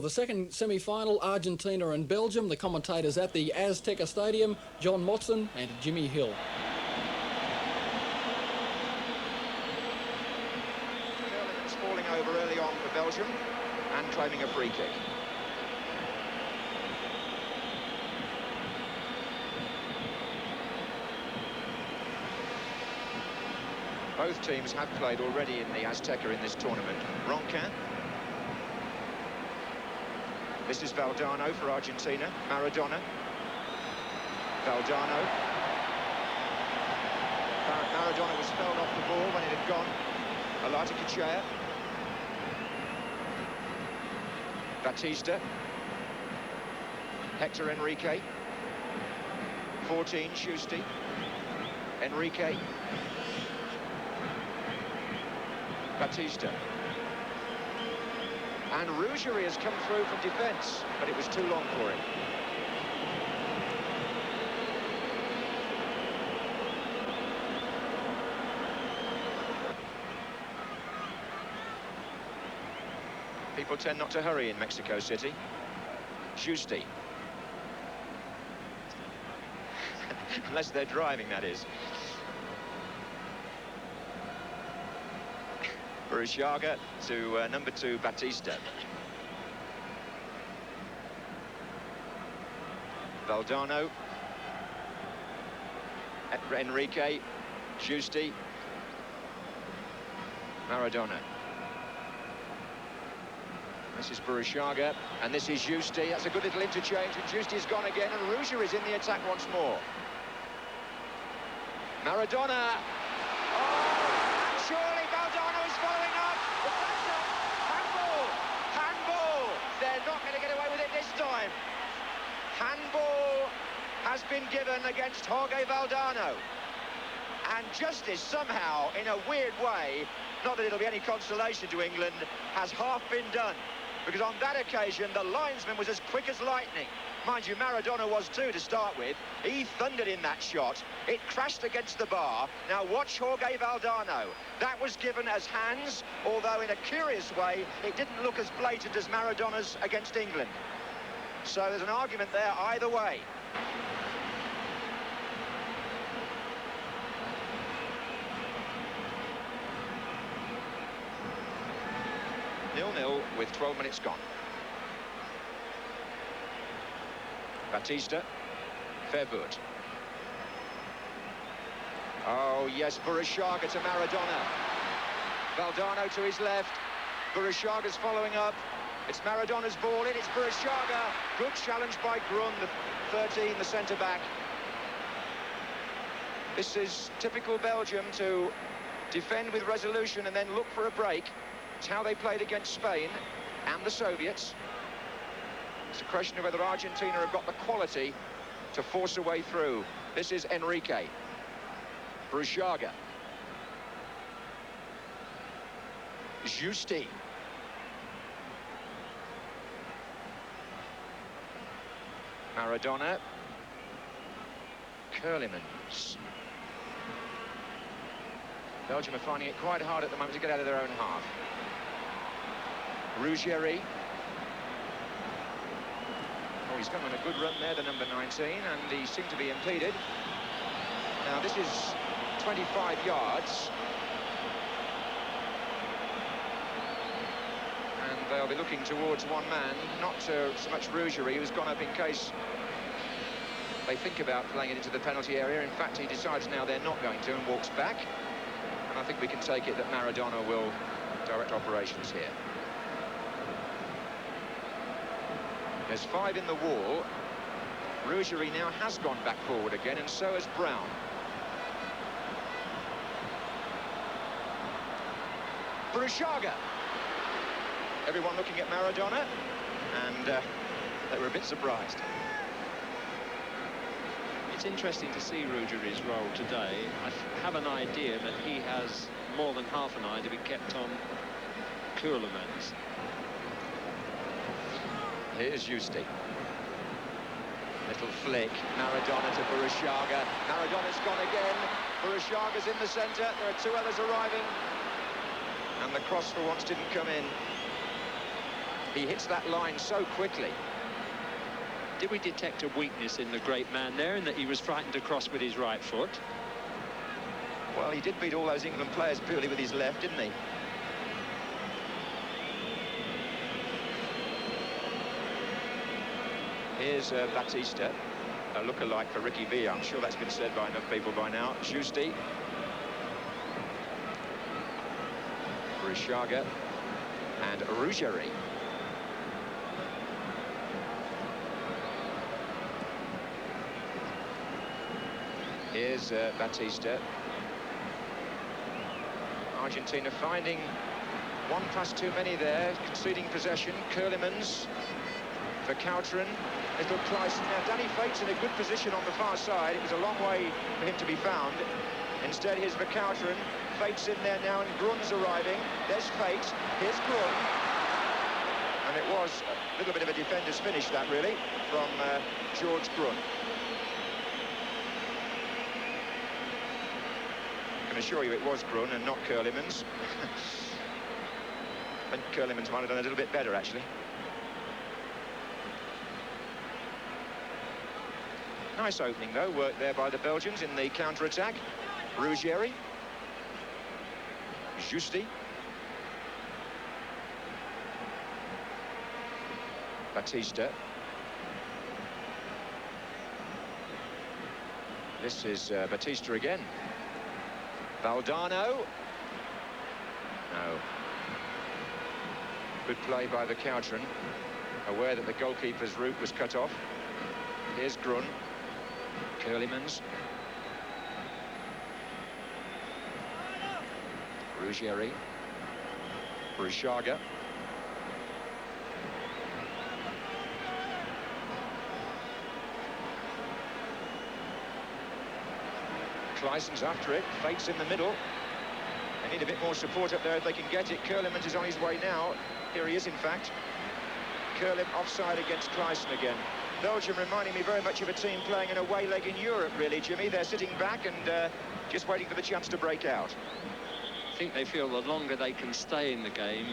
The second semi-final, Argentina and Belgium. The commentators at the Azteca Stadium, John Motson and Jimmy Hill. Curlin's falling over early on for Belgium and claiming a free kick. Both teams have played already in the Azteca in this tournament. Ronquin. This is Valdano for Argentina. Maradona. Valdano. Maradona was felled off the ball when it had gone. Alati Kachea. Batista. Hector Enrique. 14, Schusti. Enrique. Batista. And Rougerie has come through from defence, but it was too long for him. People tend not to hurry in Mexico City. Schusti. Unless they're driving, that is. Burruchaga to number 2, Batista. Valdano. Enrique. Schusti. Maradona. This is Burruchaga, and this is Schusti. That's a good little interchange, and Schusti's gone again, and Rougerie is in the attack once more. Maradona. Oh, and surely Valdano is following up. Handball! Handball! They're not going to get away with it this time. Handball has been given against Jorge Valdano. And justice somehow, in a weird way, not that it'll be any consolation to England, has half been done. Because on that occasion, the linesman was as quick as lightning. Mind you, Maradona was too to start with. He thundered in that shot. It crashed against the bar. Now watch Jorge Valdano. That was given as hands, although in a curious way, it didn't look as blatant as Maradona's against England. So there's an argument there either way. Nil-nil with 12 minutes gone. Batista. Verwoerd. Oh, yes, Burruchaga to Maradona. Valdano to his left. Burruchaga's following up. It's Maradona's ball in. It's Burruchaga. Good challenge by Grun, the 13, the centre-back. This is typical Belgium to defend with resolution and then look for a break. It's how they played against Spain and the Soviets. It's a question of whether Argentina have got the quality to force a way through. This is Enrique. Burruchaga. Schusti. Maradona. Curlimans. Belgium are finding it quite hard at the moment to get out of their own half. Rougerie. Oh, he's come on a good run there, the number 19, and he seemed to be impeded. Now, this is 25 yards. And they'll be looking towards one man, not so much Rougerie, who's gone up in case they think about playing it into the penalty area. In fact, he decides now they're not going to and walks back. And I think we can take it that Maradona will direct operations here. There's 5 in the wall. Rougerie now has gone back forward again, and so has Brown. Burruchaga. Everyone looking at Maradona, and they were a bit surprised. It's interesting to see Rougerie's role today. I have an idea that he has more than half an eye to be kept on Curlimans. Here's Schusti. Little flick. Maradona to Burruchaga. Maradona's gone again. Burruchaga's in the centre. There are 2 others arriving. And the cross for once didn't come in. He hits that line so quickly. Did we detect a weakness in the great man there, in that he was frightened to cross with his right foot? Well, he did beat all those England players purely with his left, didn't he? Here's Batista, a look-alike for Ricky Villa. I'm sure that's been said by enough people by now. Giusti. Rishaga. And Ruggeri. Here's Batista. Argentina finding one pass too many there, conceding possession. Curlemans for Coutrin. Little Clyson. Now, Danny Fate's in a good position on the far side. It was a long way for him to be found. Instead, here's Vercauteren. Fate's in there now, and Grun's arriving. There's Fate. Here's Grun. And it was a little bit of a defender's finish, that, really, from George Grun. I can assure you it was Grun and not Curlemans. And Curlemans might have done a little bit better, actually. Nice opening, though, work there by the Belgians in the counter-attack. Ruggeri. Giusti. Batista. This is Batista again. Valdano. No. Good play by the Coutrin, aware that the goalkeeper's route was cut off. Here's Grun. Curlemans. Ruggeri. Rishaga. Klyson's after it. Fate's in the middle. They need a bit more support up there if they can get it. Curlemans is on his way now. Here he is, in fact. Curlem offside against Clyson again. Belgium reminding me very much of a team playing an away leg in Europe, really, Jimmy. They're sitting back and just waiting for the chance to break out. I think they feel the longer they can stay in the game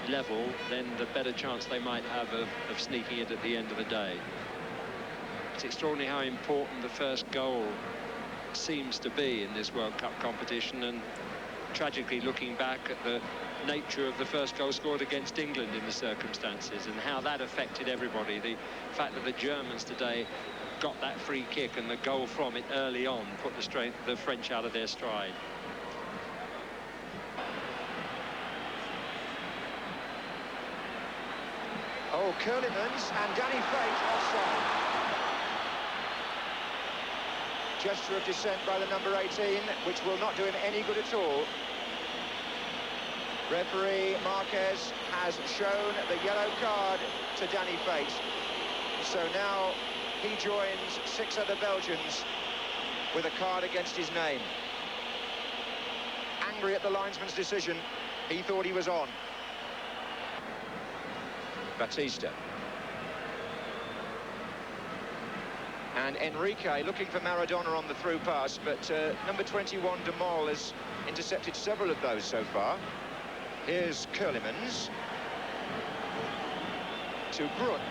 level, then the better chance they might have of sneaking it at the end of the day. It's extraordinary how important the first goal seems to be in this World Cup competition, and tragically looking back at the nature of the first goal scored against England in the circumstances and how that affected everybody. The fact that the Germans today got that free kick and the goal from it early on put the French out of their stride. Oh, Curlemans and Danny Fate offside. Gesture of dissent by the number 18, which will not do him any good at all. Referee Marquez has shown the yellow card to Danny Fate. So now he joins 6 other Belgians with a card against his name. Angry at the linesman's decision, he thought he was on. Batista. And Enrique looking for Maradona on the through pass, but number 21, De Mol, has intercepted several of those so far. Here's Curlemans to Grun.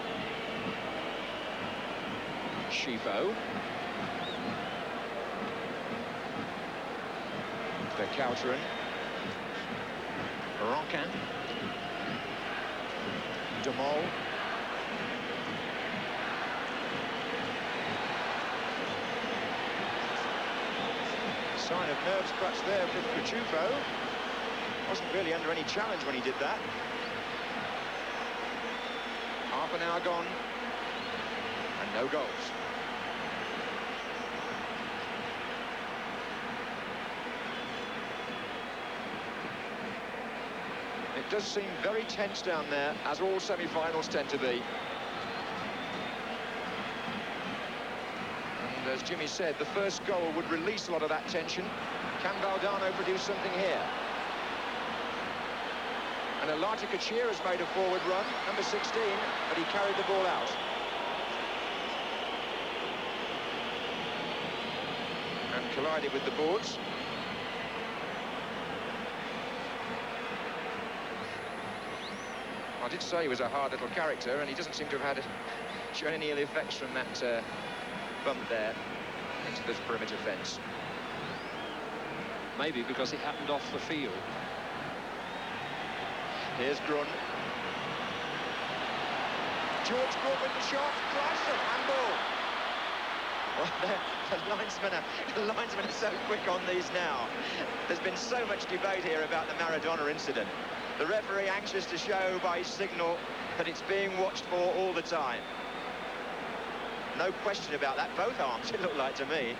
Schifo. Vercauteren. Ronquin. De Mol. Sign of nerves perhaps there from Cuchufo. Wasn't really under any challenge when he did that. Half an hour gone and no goals. It does seem very tense down there, as all semi-finals tend to be. And as Jimmy said, the first goal would release a lot of that tension. Can Valdano produce something here? And Alata Kachir has made a forward run, number 16, but he carried the ball out. And collided with the boards. I did say he was a hard little character, and he doesn't seem to have shown any ill effects from that bump there into the perimeter fence. Maybe because it happened off the field. Here's Grun. George Grun with the shot. Clyson, handball. Well, the linesmen are so quick on these now. There's been so much debate here about the Maradona incident. The referee anxious to show by his signal that it's being watched for all the time. No question about that. Both arms, it looked like to me.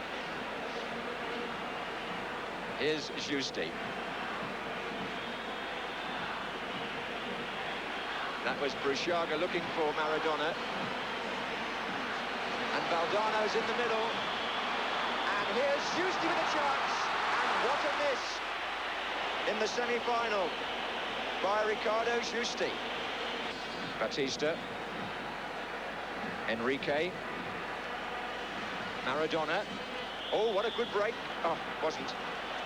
Here's Giusti. That was Bruchaga looking for Maradona. And Valdano's in the middle. And here's Giusti with a chance. And what a miss in the semi-final by Ricardo Giusti. Batista. Enrique. Maradona. Oh, what a good break. Oh, wasn't.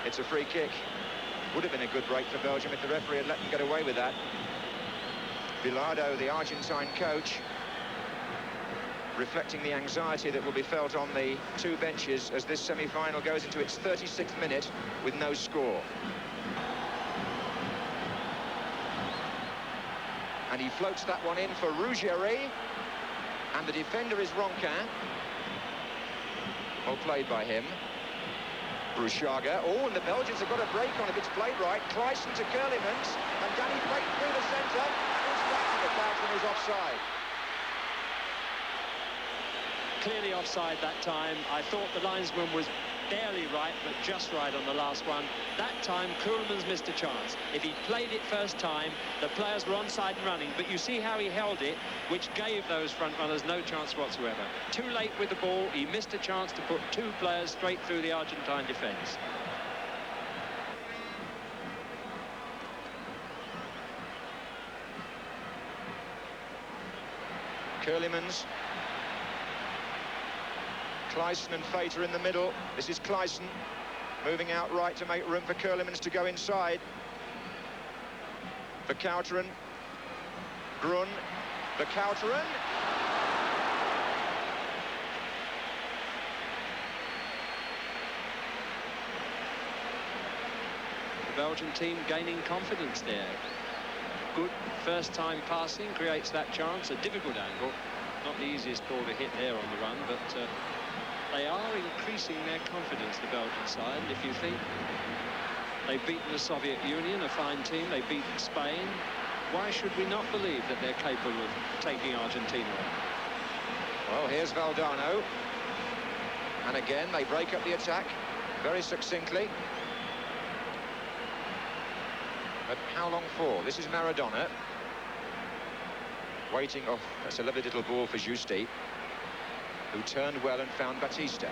It's a free kick. Would have been a good break for Belgium if the referee had let them get away with that. Bilardo, the Argentine coach, reflecting the anxiety that will be felt on the two benches as this semi-final goes into its 36th minute with no score. And he floats that one in for Ruggieri, and the defender is Ronquin. Well played by him. Bruchaga. Oh, and the Belgians have got a break on if it's played right. Clyson to Curlemans, and Danny Fate through the centre, and it's back to the Belgian who's offside. Clearly offside that time. I thought the linesman was barely right, but just right on the last one. That time, Koolmans missed a chance. If he'd played it first time, the players were onside and running, but you see how he held it, which gave those front runners no chance whatsoever. Too late with the ball, he missed a chance to put two players straight through the Argentine defence. Curlemans. Clyson and Fate are in the middle. This is Clyson moving out right to make room for Curlemans to go inside. Verkouteren. Grun. Verkouteren. The Belgian team gaining confidence there. Good first-time passing creates that chance. A difficult angle. Not the easiest ball to hit there on the run, but they are increasing their confidence, the Belgian side. And if you think they've beaten the Soviet Union, a fine team, they've beaten Spain, why should we not believe that they're capable of taking Argentina on? Well, here's Valdano. And again, they break up the attack very succinctly. But how long for? This is Maradona. Waiting. Oh, that's a lovely little ball for Giusti, who turned well and found Batista.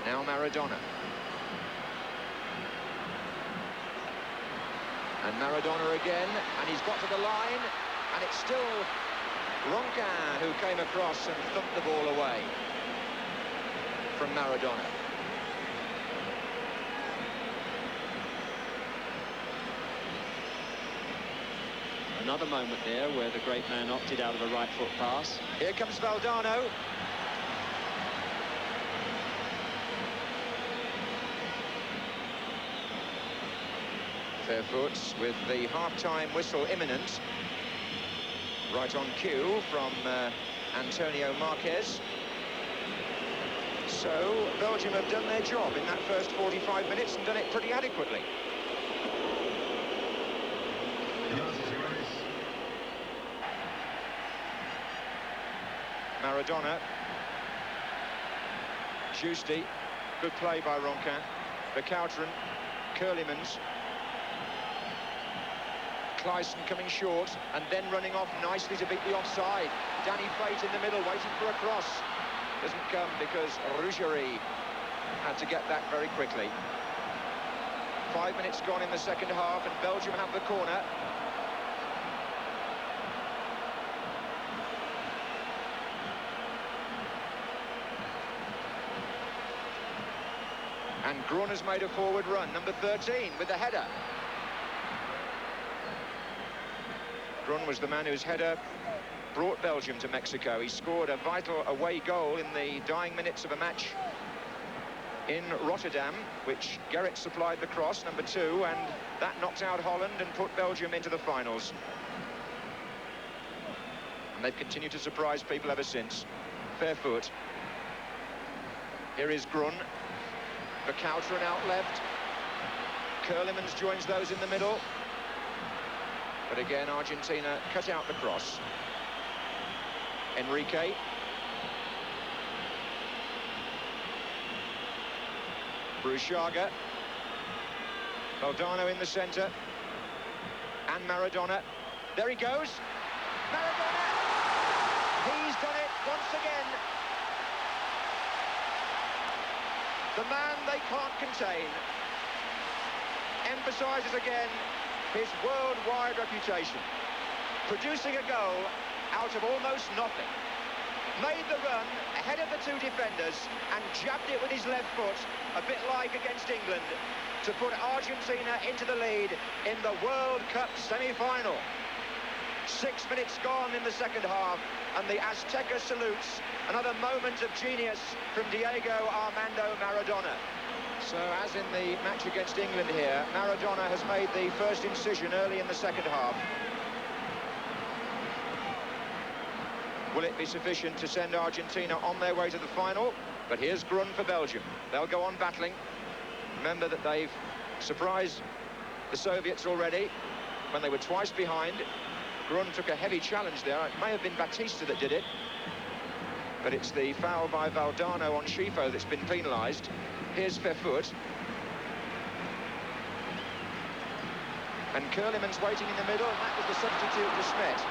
Now Maradona. And Maradona again, and he's got to the line, and it's still Ronquin who came across and thumped the ball away from Maradona. Another moment there where the great man opted out of a right foot pass. Here comes Valdano. Fairfoot with the half-time whistle imminent. Right on cue from Antonio Marquez. So Belgium have done their job in that first 45 minutes and done it pretty adequately. Maradona. Giusti. Good play by Ronquin. Verkouteren. Curlemans. Clyson coming short and then running off nicely to beat the offside. Danny Fate in the middle waiting for a cross. Doesn't come because Ruggieri had to get that very quickly. 5 minutes gone in the second half and Belgium have the corner. And Grun has made a forward run, number 13, with the header. Grun was the man whose header brought Belgium to Mexico. He scored a vital away goal in the dying minutes of a match in Rotterdam, which Gerrit supplied the cross, number 2, and that knocked out Holland and put Belgium into the finals. And they've continued to surprise people ever since. Fair foot. Here is Grun. Verkouteren out left. Curlemans joins those in the middle. But again, Argentina cut out the cross. Enrique. Bruchaga. Valdano in the centre. And Maradona. There he goes. Maradona! He's done it once again. The man they can't contain. Emphasises again his worldwide reputation. Producing a goal out of almost nothing. Made the run ahead of the 2 defenders and jabbed it with his left foot, a bit like against England, to put Argentina into the lead in the World Cup semi-final. 6 minutes gone in the second half, and the Azteca salutes. Another moment of genius from Diego Armando Maradona. So, as in the match against England here, Maradona has made the first incision early in the second half. Will it be sufficient to send Argentina on their way to the final? But here's Grun for Belgium. They'll go on battling. Remember that they've surprised the Soviets already when they were twice behind. Grun took a heavy challenge there. It may have been Batista that did it, but it's the foul by Valdano on Schifo that's been penalised. Here's Verfoot. And Curlemans waiting in the middle, and that was the substitute for Smet.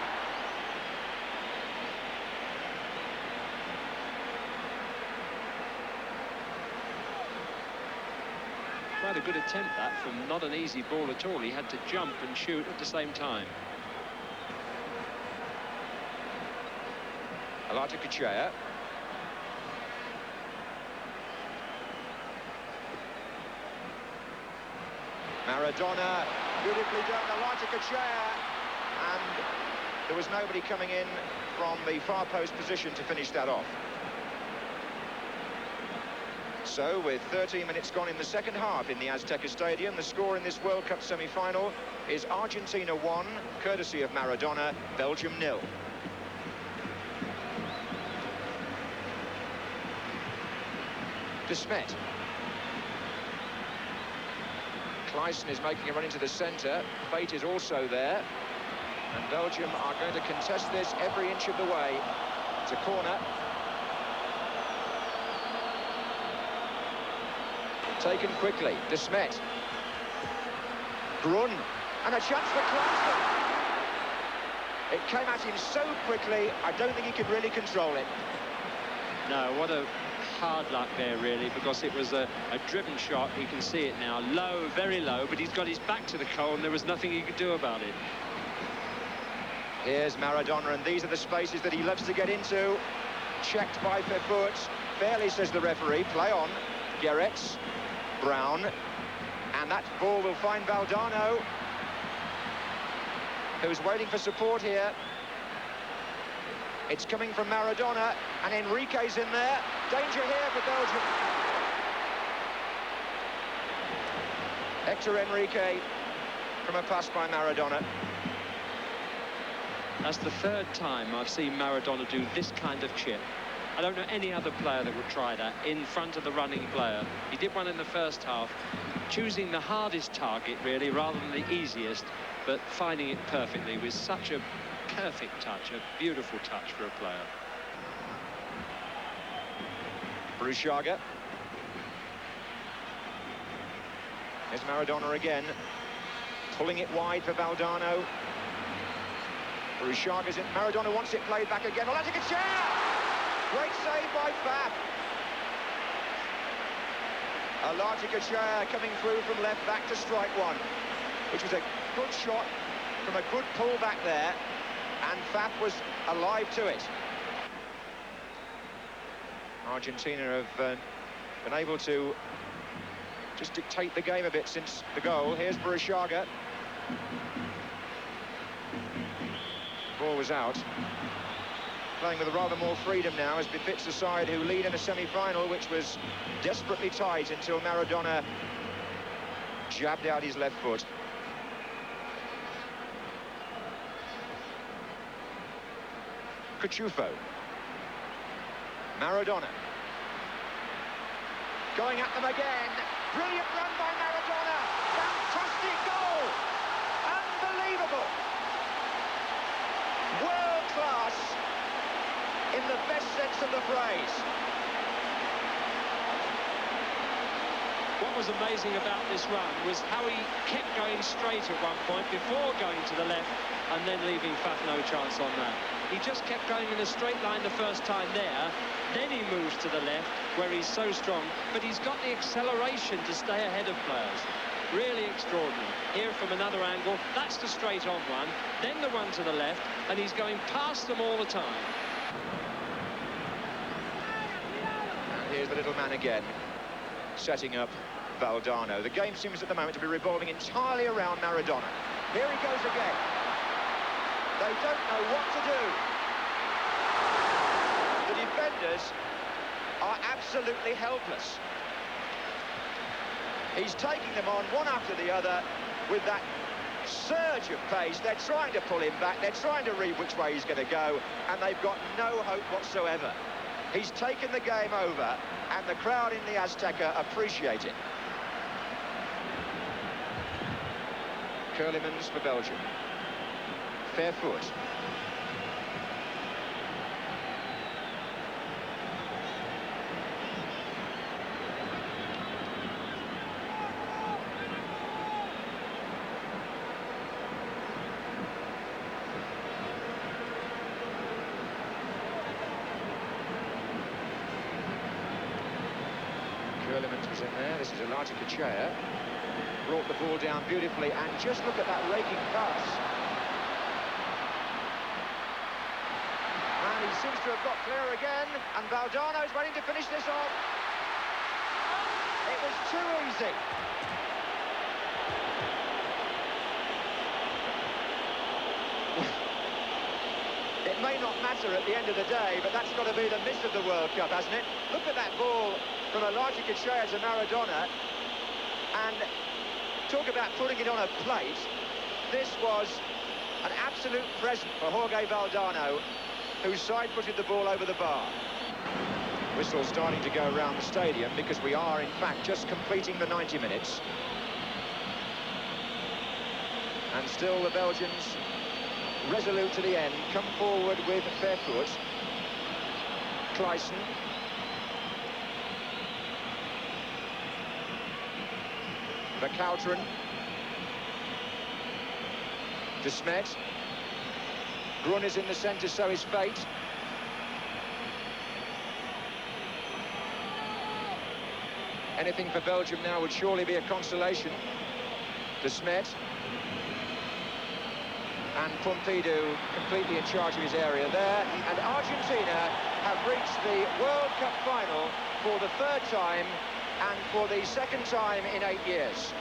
Quite a good attempt that from not an easy ball at all. He had to jump and shoot at the same time. Alata-Kuchea. Maradona, beautifully done, Alata-Kuchea, and there was nobody coming in from the far post position to finish that off. So, with 13 minutes gone in the second half in the Azteca Stadium, the score in this World Cup semi-final is Argentina 1, courtesy of Maradona, Belgium 0. De Smet. Kleisen is making a run into the centre. Fate is also there. And Belgium are going to contest this every inch of the way. It's a corner. Taken quickly. De Smet. Grun. And a chance for Kleisen. It came at him so quickly, I don't think he could really control it. No, what a hard luck there, really, because it was a driven shot. You can see it now, low, very low, but he's got his back to the goal and there was nothing he could do about it. Here's Maradona, and these are the spaces that he loves to get into. Checked by Verfoot. Fairly, says the referee. Play on. Gerrit. Brown. And that ball will find Valdano, who's waiting for support here. It's coming from Maradona, and Enrique's in there. Danger here for Belgium. Hector Enrique from a pass by Maradona. That's the third time I've seen Maradona do this kind of chip. I don't know any other player that would try that in front of the running player. He did one in the first half, choosing the hardest target, really, rather than the easiest, but finding it perfectly with such a perfect touch, a beautiful touch for a player. Bruchaga. There's Maradona again, pulling it wide for Valdano. Bruchaga's in. Maradona wants it played back again. Alata-Kuchea! Great save by Faf. Alata-Kuchea coming through from left back to strike one, which was a good shot from a good pull back there, and Faf was alive to it. Argentina have been able to just dictate the game a bit since the goal. Here's Bruchaga. ball was out. Playing with rather more freedom now, as befits the side who lead in a semi-final, which was desperately tight until Maradona jabbed out his left foot. Cuchufo. Maradona. Going at them again. Brilliant run by Maradona. Fantastic goal. Unbelievable. World class in the best sense of the phrase. What was amazing about this run was how he kept going straight at one point before going to the left and then leaving Faf no chance on that. He just kept going in a straight line the first time there, then he moves to the left where he's so strong, but he's got the acceleration to stay ahead of players. Really extraordinary. Here from another angle, that's the straight on one, then the one to the left, and he's going past them all the time. And here's the little man again, setting up Valdano. The game seems at the moment to be revolving entirely around Maradona. Here he goes again. They don't know what to do. The defenders are absolutely helpless. He's taking them on one after the other with that surge of pace. They're trying to pull him back. They're trying to read which way he's going to go, and they've got no hope whatsoever. He's taken the game over, and the crowd in the Azteca appreciate it. Curlemans for Belgium. Fair foot. Curlemans was in there. This is Elijah Kachea. Brought the ball down beautifully, and just look at that raking pass. And he seems to have got clear again, and Valdano's waiting to finish this off. It was too easy. It may not matter at the end of the day, but that's got to be the miss of the World Cup, hasn't it? Look at that ball from Elijah Kachea to Maradona, and talk about putting it on a plate. This was an absolute present for Jorge Valdano, who side-footed the ball over the bar. Whistle starting to go around the stadium because we are, in fact, just completing the 90 minutes. And still the Belgians, resolute to the end, come forward with fair foot. Clayson. Verkouteren. De Smet. Brun is in the centre, so is Fate. Anything for Belgium now would surely be a consolation. De Smet. And Pompidou completely in charge of his area there. And Argentina have reached the World Cup final for the third time and for the second time in 8 years.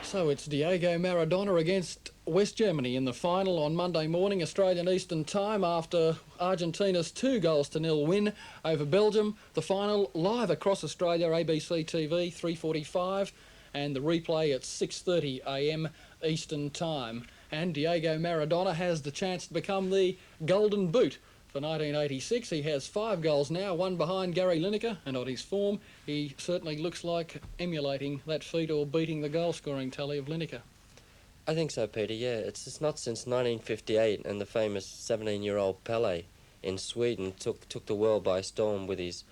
So it's Diego Maradona against West Germany in the final on Monday morning, Australian Eastern Time, after Argentina's 2-0 win over Belgium. The final live across Australia, ABCTV, 3:45, and the replay at 6:30 AM Eastern Time. And Diego Maradona has the chance to become the Golden Boot for 1986. He has 5 goals now, 1 behind Gary Lineker, and on his form, he certainly looks like emulating that feat or beating the goal-scoring tally of Lineker. I think so, Peter, yeah. It's not since 1958 and the famous 17-year-old Pele in Sweden took the world by storm with his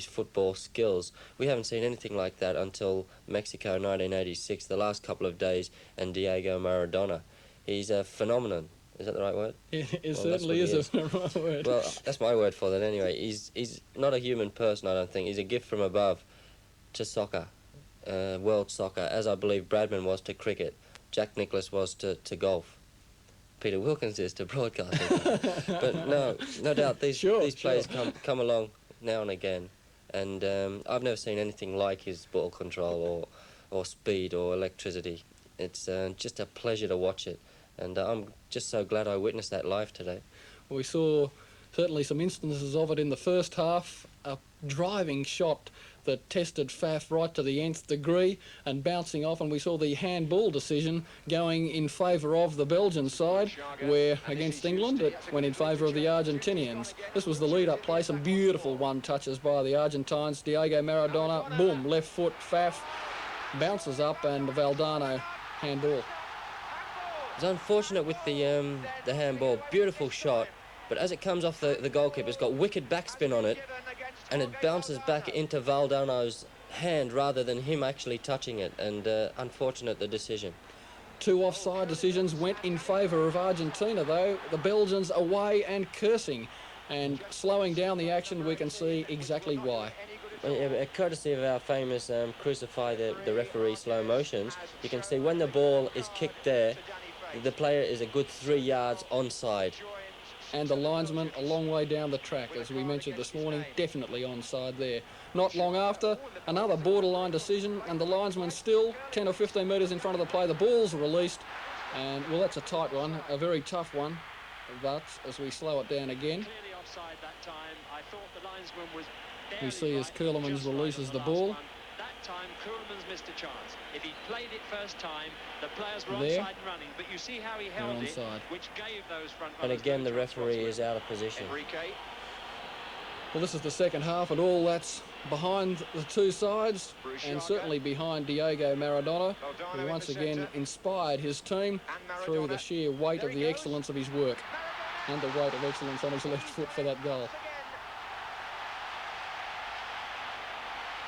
football skills. We haven't seen anything like that until Mexico 1986, the last couple of days, and Diego Maradona. He's a phenomenon. Is that the right word? It certainly is the right word. Well, that's my word for that anyway. He's not a human person, I don't think. He's a gift from above to soccer, world soccer, as I believe Bradman was to cricket, Jack Nicklaus was to golf, Peter Wilkins is to broadcasting. But no doubt these players come along now and again, and I've never seen anything like his ball control or speed or electricity. It's just a pleasure to watch it. And I'm just so glad I witnessed that live today. We saw certainly some instances of it in the first half. A driving shot that tested Faf right to the nth degree and bouncing off, and we saw the handball decision going in favour of the Belgian side, where against England it went in favour of the Argentinians. This was the lead-up play, some beautiful one-touches by the Argentines. Diego Maradona, boom, left foot, Faf bounces up, and Valdano handball. It's unfortunate with the handball. Beautiful shot, but as it comes off the goalkeeper, it's got wicked backspin on it, and it bounces back into Valdano's hand rather than him actually touching it, and unfortunate the decision. Two offside decisions went in favour of Argentina, though. The Belgians away and cursing, and slowing down the action, we can see exactly why. Courtesy of our famous crucify the referee slow motions, you can see when the ball is kicked there, the player is a good 3 yards onside. And the linesman a long way down the track, as we mentioned this morning, definitely onside there. Not long after, another borderline decision, and the linesman still 10 or 15 metres in front of the play. The ball's released, and, well, that's a tight one, a very tough one. But as we slow it down again, we see as Kuhlman's releases the ball. That time, Kuhlman's missed a chance. If he played it first time, the players were there, onside and running. But you see how he held it, which gave those front runners. And again, the referee is out of position. Well, this is the second half, and all that's behind the two sides, and certainly behind Diego Maradona, who once again inspired his team through the sheer weight of the excellence of his work and the weight of excellence on his left foot for that goal.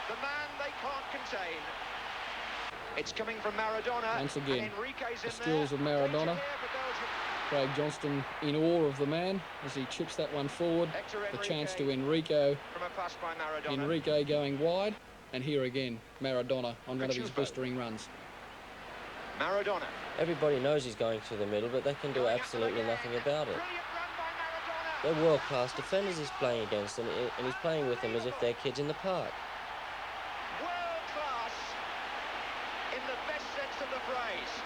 The man they can't contain. It's coming from Maradona. Once again, the skills of Maradona. Craig Johnston in awe of the man as he chips that one forward. The chance to Enrique. Enrique going wide. And here again, Maradona on one of his blistering runs. Maradona. Everybody knows he's going through the middle, but they can do absolutely nothing about it. They're world-class defenders he's playing against, and he's playing with them as if they're kids in the park. World-class in the best sense of the phrase.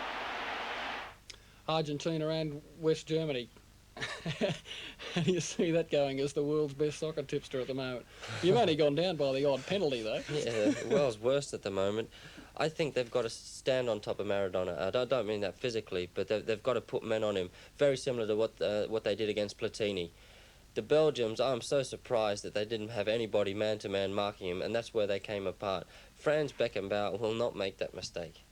Argentina and West Germany. And you see that going as the world's best soccer tipster at the moment. You've only gone down by the odd penalty, though. Yeah, the world's worst at the moment. I think they've got to stand on top of Maradona. I don't mean that physically, but they've got to put men on him, very similar to what they did against Platini. The Belgians, I'm so surprised that they didn't have anybody man-to-man marking him, and that's where they came apart. Franz Beckenbauer will not make that mistake.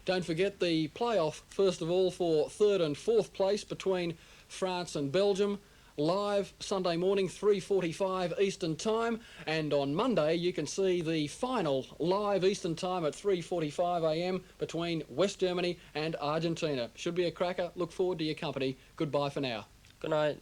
Don't forget the playoff, first of all, for third and fourth place between France and Belgium. Live Sunday morning, 3:45 Eastern Time. And on Monday, you can see the final live Eastern Time at 3:45 a.m. between West Germany and Argentina. Should be a cracker. Look forward to your company. Goodbye for now. Good night.